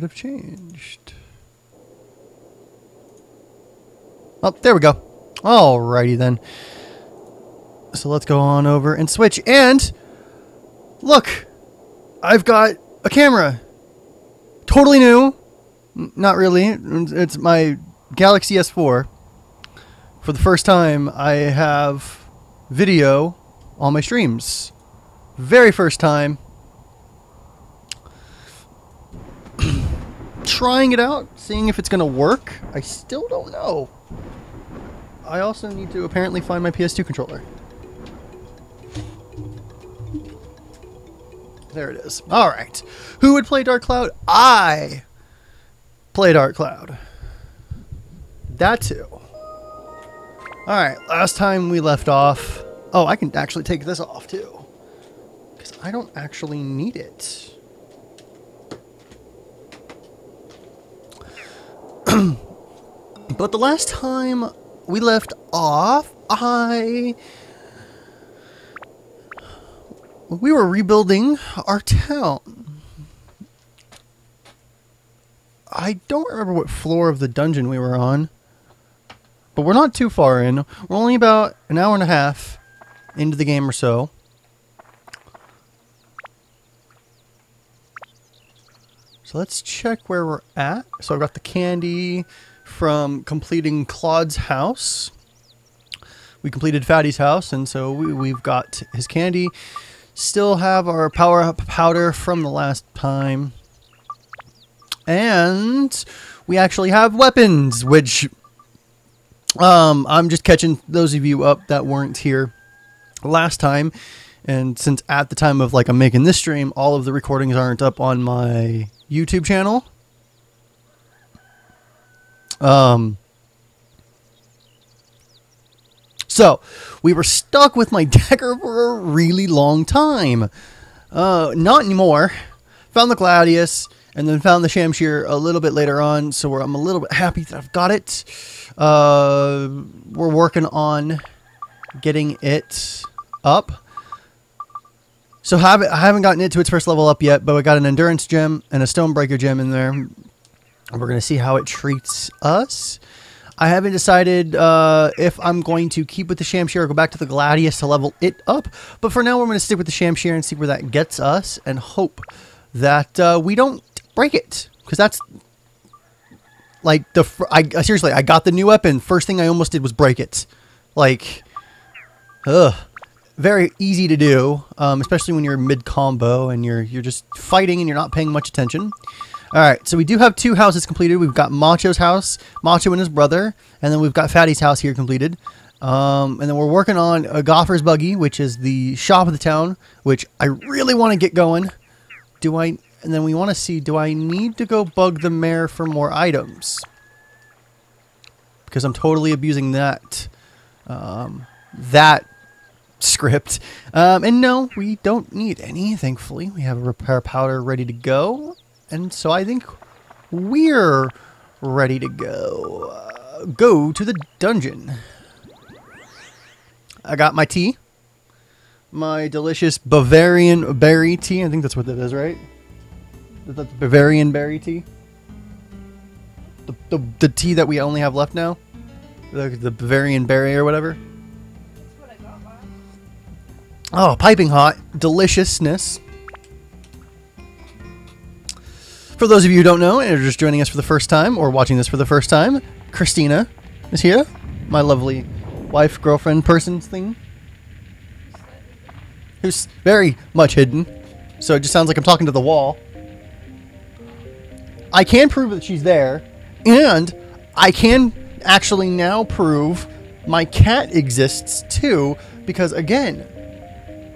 could have changed? Oh, there we go. Alrighty then. So let's go on over and switch. And look, I've got a camera. Totally new. Not really. It's my Galaxy S4. For the first time, I have video on my streams. Very first time. Trying it out, seeing if it's going to work. I still don't know. I also need to apparently find my PS2 controller. There it is. Alright. Who would play Dark Cloud? I play Dark Cloud. That too. Alright, last time we left off... Oh, I can actually take this off too. Because I don't actually need it. But the last time we left off, we were rebuilding our town. I don't remember what floor of the dungeon we were on, but we're not too far in. We're only about an hour and a half into the game or so. So let's check where we're at. So I've got the candy from completing Claude's house. We completed Fatty's house, and so we've got his candy. Still have our power-up powder from the last time. And we actually have weapons, which I'm just catching those of you up that weren't here last time. And since at the time of I'm making this stream, all of the recordings aren't up on my YouTube channel. So we were stuck with my dagger for a really long time. Not anymore. Found the Gladius and then found the Shamshir a little bit later on. So I'm a little bit happy that I've got it. We're working on getting it up. So I haven't gotten it to its first level up yet, but we got an endurance gem and a stonebreaker gem in there. We're going to see how it treats us. I haven't decided if I'm going to keep with the Shamshir or go back to the Gladius to level it up. But for now, we're going to stick with the Shamshir and see where that gets us and hope that we don't break it. Because that's like seriously, I got the new weapon. First thing I almost did was break it. Very easy to do, especially when you're mid-combo and you're just fighting and you're not paying much attention. Alright, so we do have 2 houses completed. We've got Macho's house, Macho and his brother, and then we've got Fatty's house here completed. And then we're working on a Gopher's Buggy, which is the shop of the town, which I really want to get going. And then we want to see, do I need to go bug the mayor for more items? Because I'm totally abusing that script. And no, we don't need any, thankfully. We have a repair powder ready to go. And so I think we're ready to go. Go to the dungeon. I got my tea. My delicious Bavarian berry tea. I think that's what that is, right? That's Bavarian berry tea. The tea that we only have left now. The Bavarian berry or whatever. That's what I got last. Oh, piping hot. Deliciousness. For those of you who don't know and are just joining us for the first time or watching this for the first time, Christina is here. My lovely wife, girlfriend, person thing. Who's very much hidden. So it just sounds like I'm talking to the wall. I can prove that she's there. And I can actually now prove my cat exists too. Because again,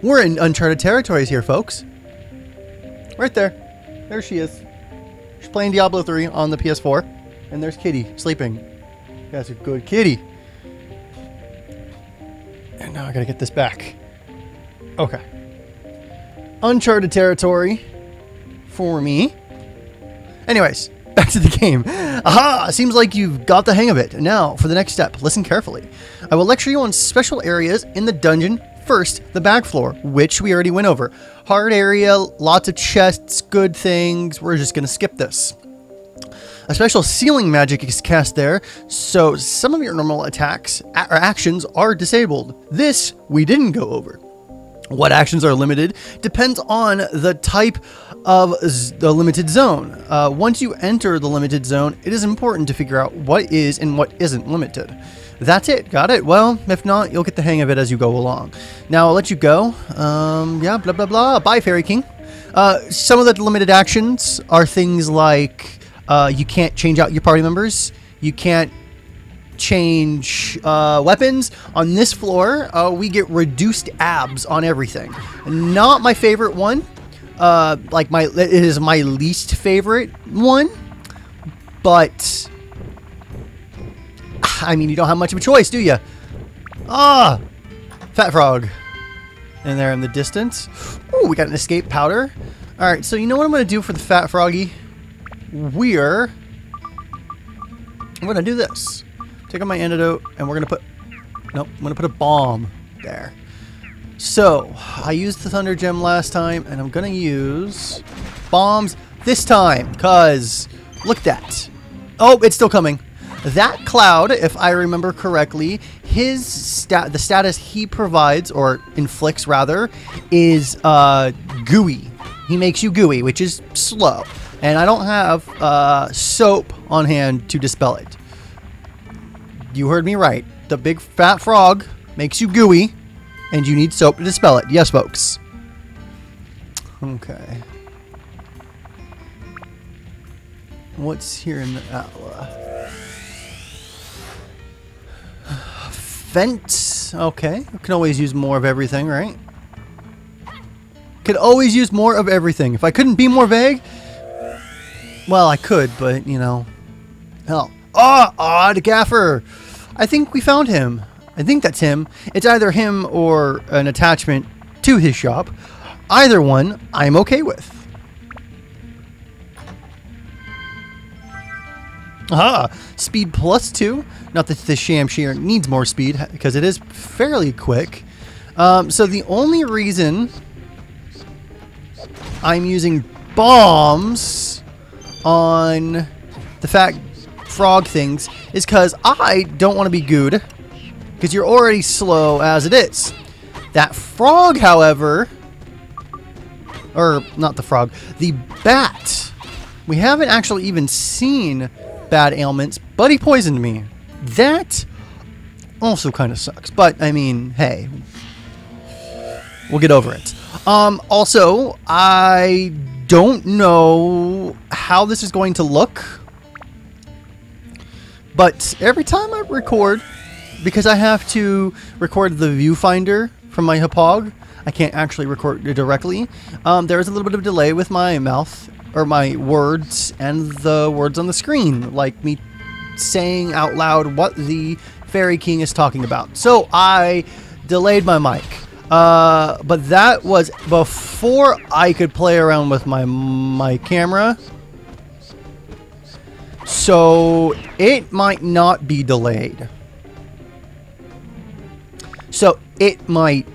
we're in uncharted territories here, folks. Right there. There she is. She's playing Diablo 3 on the PS4. And there's Kitty sleeping. That's a good kitty. And now I gotta get this back. Okay. Uncharted territory for me. Anyways, back to the game. Aha! Seems like you've got the hang of it. Now, for the next step, listen carefully. I will lecture you on special areas in the dungeon. First, the back floor, which we already went over. Hard area, lots of chests, good things. We're just going to skip this. A special sealing magic is cast there, so some of your normal attacks or actions are disabled. This we didn't go over. What actions are limited depends on the type of the limited zone. Once you enter the limited zone, it is important to figure out what is and what isn't limited. That's it. Got it? Well, if not, you'll get the hang of it as you go along. Now, I'll let you go. Yeah, blah, blah, blah. Bye, Fairy King. Some of the limited actions are things like you can't change out your party members. You can't change weapons. On this floor, we get reduced abs on everything. Not my favorite one. It is my least favorite one. But I mean, you don't have much of a choice, do you? Ah, Fat Frog. In there in the distance. Oh, we got an escape powder. All right, so you know what I'm going to do for the Fat Froggy? I'm going to do this. Take out my antidote, and we're going to put... Nope, I'm going to put a bomb there. So, I used the Thunder Gem last time, and I'm going to use bombs this time, because look at that. Oh, it's still coming. That Cloud, if I remember correctly, the status he provides, or inflicts rather, is gooey. He makes you gooey, which is slow. And I don't have soap on hand to dispel it. You heard me right. The big fat frog makes you gooey, and you need soap to dispel it. Yes, folks. Okay. What's here in the Atla? Vent. Okay. Can always use more of everything, right? Could always use more of everything. If I couldn't be more vague, well, I could, but, you know. Hell. Oh, Odd Gaffer. I think we found him. I think that's him. It's either him or an attachment to his shop. Either one, I'm okay with. Aha! Speed +2. Not that the Shamshir needs more speed, because it is fairly quick. So the only reason I'm using bombs on the Fat Frog things is because I don't want to be gooed, because you're already slow as it is. That frog, however, or not the frog, the bat, we haven't actually even seen bad ailments, but he poisoned me. That also kind of sucks, but I mean, hey, we'll get over it. Also, I don't know how this is going to look, but every time I record, because I have to record the viewfinder from my Hauppauge, I can't actually record it directly. There is a little bit of delay with my mouth, or my words, and the words on the screen, like me saying out loud what the Fairy King is talking about. So I delayed my mic. But that was before I could play around with my camera. So it might not be delayed. So it might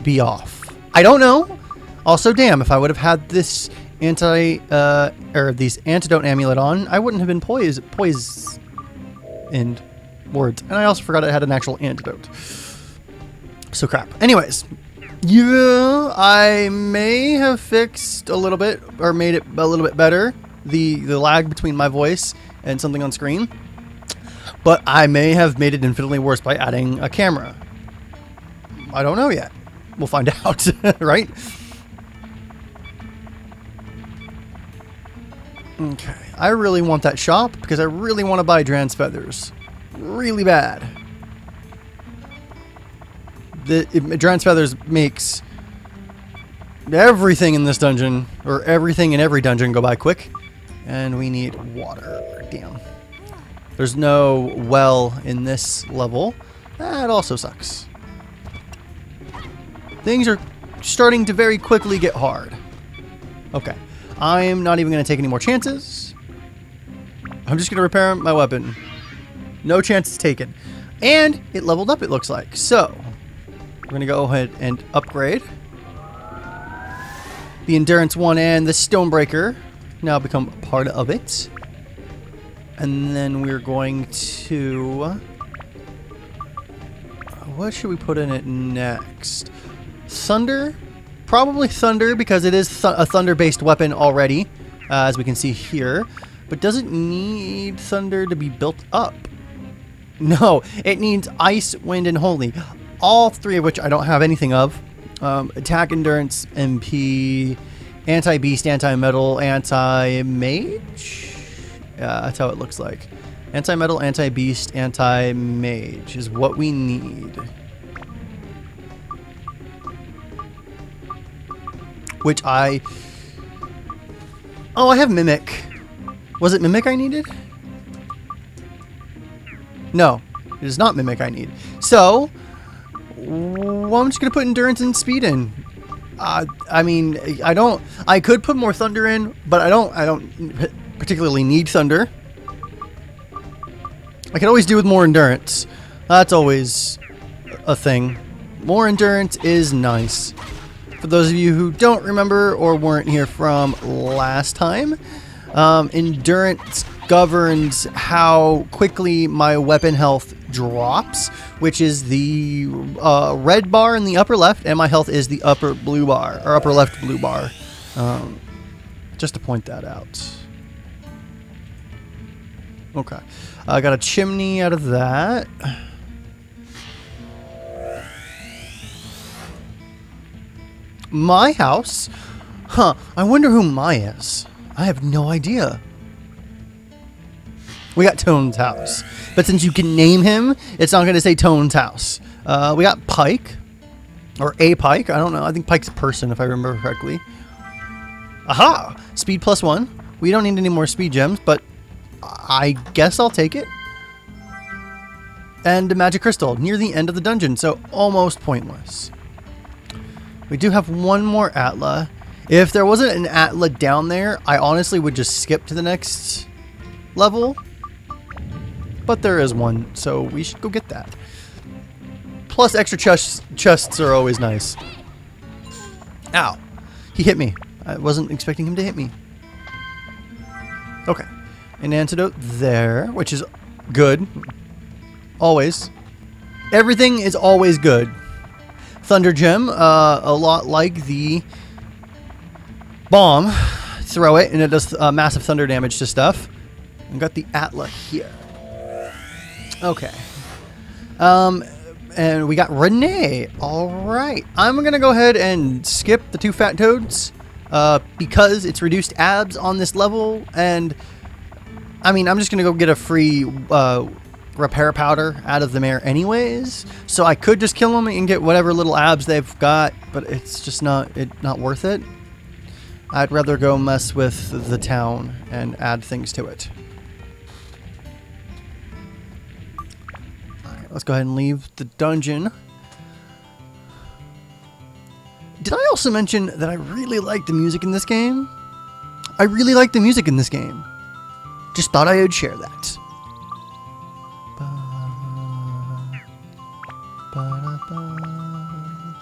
be off. I don't know. Also, damn, if I would have had this these antidote amulet on, I wouldn't have been poisoned words. And I also forgot I had an actual antidote. So crap. Anyways, yeah, I may have fixed a little bit, or made it a little bit better, the lag between my voice and something on screen. But I may have made it infinitely worse by adding a camera. I don't know yet. We'll find out, right? Okay, I really want that shop because I really want to buy Dran's Feathers. Really bad. Dran's Feathers makes everything in this dungeon, or everything in every dungeon, go by quick. And we need water. Damn. There's no well in this level. That also sucks. Things are starting to very quickly get hard. Okay. I'm not even going to take any more chances. I'm just going to repair my weapon. No chances taken. And it leveled up, it looks like. So, we're going to go ahead and upgrade. The Endurance 1 and the Stonebreaker now become part of it. And then we're going to... what should we put in it next? Thunder? Probably Thunder, because it is a Thunder-based weapon already, as we can see here. But does it need Thunder to be built up? No, it needs Ice, Wind, and Holy. All three of which I don't have anything of. Attack, Endurance, MP, Anti-Beast, Anti-Metal, Anti-Mage? Yeah, that's how it looks like. Anti-Metal, Anti-Beast, Anti-Mage is what we need. Which I... oh, I have Mimic. Was it Mimic I needed? No, it is not Mimic I need. So, well, I'm just going to put Endurance and Speed in. I mean, I could put more Thunder in, but I don't particularly need Thunder. I could always do with more Endurance. That's always a thing. More Endurance is nice. For those of you who don't remember or weren't here from last time, Endurance governs how quickly my weapon health drops, which is the red bar in the upper left, and my health is the upper blue bar, or upper left blue bar. Just to point that out. Okay. I got a chimney out of that. My house? Huh. I wonder who my is. I have no idea. We got Tone's house. But since you can name him, it's not going to say Tone's house. We got Pike. Or a Pike. I don't know. I think Pike's a person, if I remember correctly. Aha! Speed +1. We don't need any more speed gems, but I guess I'll take it. And a magic crystal near the end of the dungeon, so almost pointless. We do have one more Atla. If there wasn't an Atla down there, I honestly would just skip to the next level. But there is one, so we should go get that. Plus extra chests are always nice. Ow. He hit me. I wasn't expecting him to hit me. Okay. An antidote there, which is good. Always. Everything is always good. Thunder Gem, a lot like the bomb. Throw it, and it does massive thunder damage to stuff. I've got the Atla here. Okay. And we got Renee. Alright. I'm going to go ahead and skip the 2 fat toads. Because it's reduced abs on this level. And, I mean, I'm just going to go get a free repair powder out of the mare anyways. So I could just kill them and get whatever little abs they've got. But it's just not worth it. I'd rather go mess with the town and add things to it. Alright, let's go ahead and leave the dungeon. Did I also mention that I really like the music in this game? I really like the music in this game. Just thought I would share that.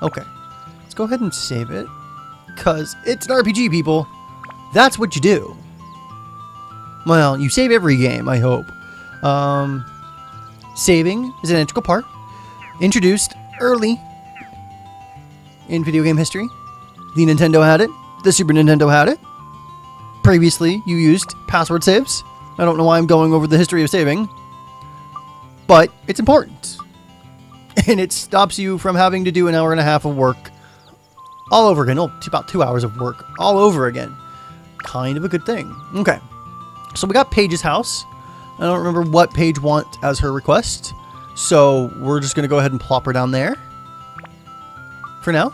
Okay, let's go ahead and save it. Because it's an RPG, people. That's what you do. Well, you save every game, I hope. Saving is an integral part. Introduced early in video game history. The Nintendo had it. The Super Nintendo had it. Previously, you used password saves. I don't know why I'm going over the history of saving. But it's important. And it stops you from having to do an hour and a half of work all over again. Oh, about 2 hours of work all over again. Kind of a good thing. Okay. So we got Paige's house. I don't remember what Paige wants as her request. So we're just going to go ahead and plop her down there. For now.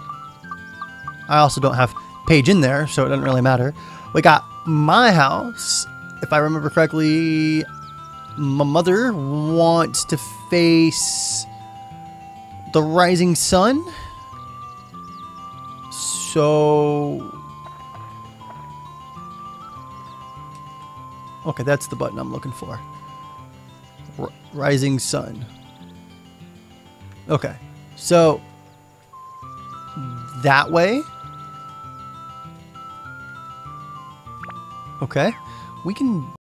I also don't have Paige in there, so it doesn't really matter. We got my house. If I remember correctly, my mother wants to face the rising sun. So... okay, that's the button I'm looking for. Rising sun. Okay, so that way. Okay, we can